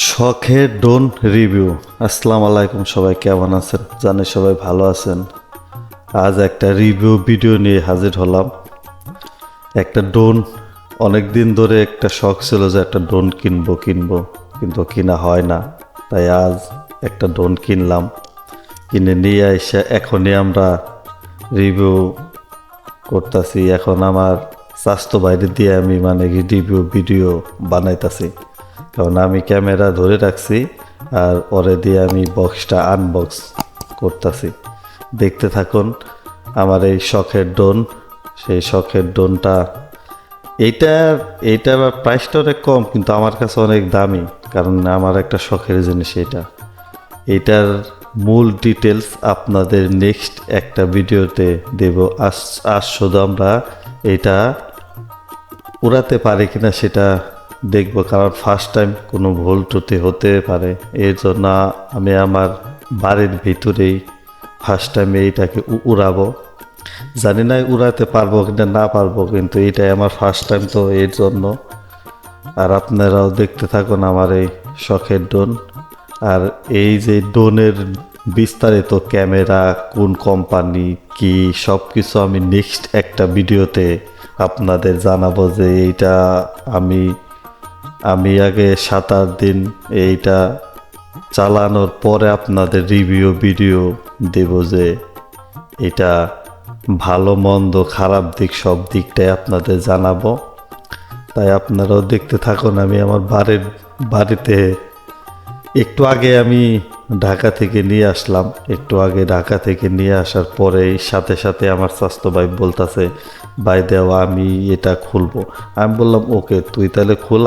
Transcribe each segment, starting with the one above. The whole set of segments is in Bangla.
শখের ড্রোন রিভিউ। আসসালামু আলাইকুম, সবাই কেমন আছেন? জানি সবাই ভালো আছেন। আজ একটা রিভিউ ভিডিও নিয়ে হাজির হলাম। একটা ড্রোন, অনেক দিন ধরে একটা শখ ছিল যে একটা ড্রোন কিনবো কিন্তু কিনা হয় না। তাই আজ একটা ড্রোন কিনলাম, কিনে নিয়ে এসে এখনই আমরা রিভিউ করতেছি। এখন আমার স্বাস্থ্য বাইরে দিয়ে আমি রিভিউ ভিডিও বানাইতাছি, কারণ আমি ক্যামেরা ধরে রাখছি আর পরে দিয়ে আমি বক্সটা আনবক্স করতেছি। দেখতে থাকুন আমার এই শখের ড্রোন। সেই শখের ড্রোনটা এইটার এইটার প্রাইসটা অনেক কম, কিন্তু আমার কাছে অনেক দামি, কারণ আমার একটা শখের জিনিস এইটার মূল ডিটেলস আপনাদের নেক্সট একটা ভিডিওতে দেব। আজ শুধু আমরা এটা উড়াতে পারি কিনা সেটা দেখব, কারণ ফার্স্ট টাইম কোনো ভুল ত্রুটি হতে পারে। এর জন্য আমি আমার বাড়ির ভিতরেই ফার্স্ট টাইম এইটাকে উড়াবো। জানি না উড়াতে পারবো কিনা না পারবো, কিন্তু এইটাই আমার ফার্স্ট টাইম, তো এর জন্য। আর আপনারাও দেখতে থাকুন আমার এই শখের ড্রোন। আর এই যে ড্রোনের বিস্তারিত, ক্যামেরা কোন কোম্পানি কি, সব কিছু আমি নেক্সট একটা ভিডিওতে আপনাদের জানাবো। যে এইটা আমি আমি আগে 7-8 দিন এইটা চালানোর পরে আপনাদের রিভিউ ভিডিও দেব, যে এটা ভালো মন্দ খারাপ দিক সব দিকটাই আপনাদের জানাবো। তাই আপনারাও দেখতে থাকুন। আমি আমার বাড়িতে একটু আগে আমি ঢাকা থেকে নিয়ে আসলাম। একটু আগে ঢাকা থেকে নিয়ে আসার পরেই সাথে সাথে আমার স্বাস্থ্য ভাই বলতেছে, ভাই দেওয়া আমি এটা খুলবো। আমি বললাম ওকে, তুই তাহলে খুল,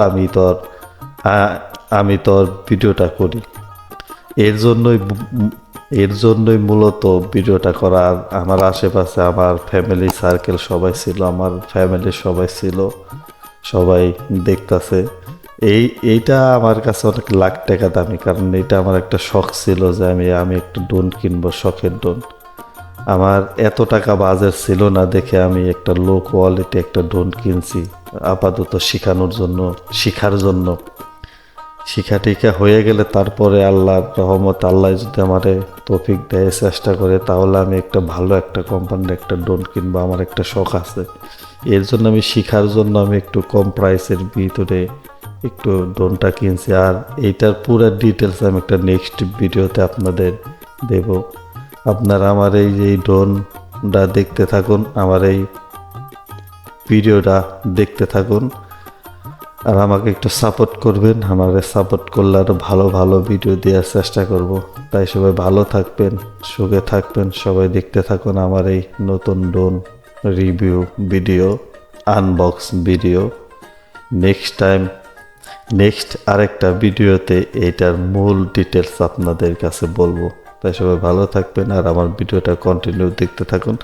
আমি তোর ভিডিওটা করি। এর জন্যই মূলত ভিডিওটা করা। আর আমার আশেপাশে আমার ফ্যামিলি সার্কেল সবাই ছিল, আমার ফ্যামিলির সবাই ছিল, সবাই দেখতাছে। এইটা আমার কাছে অনেক লাখ টাকা দামি, কারণ এটা আমার একটা শখ ছিল যে আমি একটা ড্রোন কিনবো, শখের ড্রোন। আমার এত টাকা বাজেট ছিল না দেখে আমি একটা লো কোয়ালিটি একটা ড্রোন কিনছি, আপাতত শেখার জন্য। শিখা টিখা হয়ে গেলে তারপরে আল্লাহর রহমত, আল্লাহ যদি আমারে তৌফিক দেয়, চেষ্টা করে, তাহলে আমি একটা ভালো একটা কোম্পানির একটা ড্রোন কিনবো। আমার একটা শখ আছে, এর জন্য আমি শিখার জন্য আমি একটু কম প্রাইসের ভিতরে একটু ড্রোনটা কিনছি। আর এইটার পুরো ডিটেলস আমি একটা নেক্সট ভিডিওতে আপনাদের দেব। আপনারা আমার এই যে ড্রোনটা দেখতে থাকুন, আমার এই ভিডিওটা দেখতে থাকুন, আর আমাকে একটু সাপোর্ট করবেন। আমাকে সাপোর্ট করলে আরও ভালো ভালো ভিডিও দেওয়ার চেষ্টা করব। তাই সবাই ভালো থাকবেন, সুখে থাকবেন, সবাই দেখতে থাকুন আমার এই নতুন drone review video, unbox video. Next আরেকটা ভিডিওতে এইটার মূল ডিটেলস আপনাদের কাছে বলবো। তাই সবাই ভালো থাকবেন আর আমার ভিডিওটা কন্টিনিউ দেখতে থাকুন।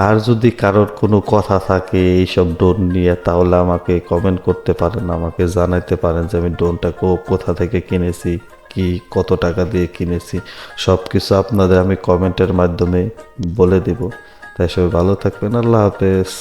আর যদি কারোর কোনো কথা থাকে এইসব ড্রোন নিয়ে, তাহলে আমাকে কমেন্ট করতে পারেন, আমাকে জানাইতে পারেন যে আমি ড্রোনটা কোথা থেকে কিনেছি, কি কত টাকা দিয়ে কিনেছি, সব কিছু আপনাদের আমি কমেন্টের মাধ্যমে বলে দেব। তাই সবাই ভালো থাকবেন। আল্লাহ হাফেজ।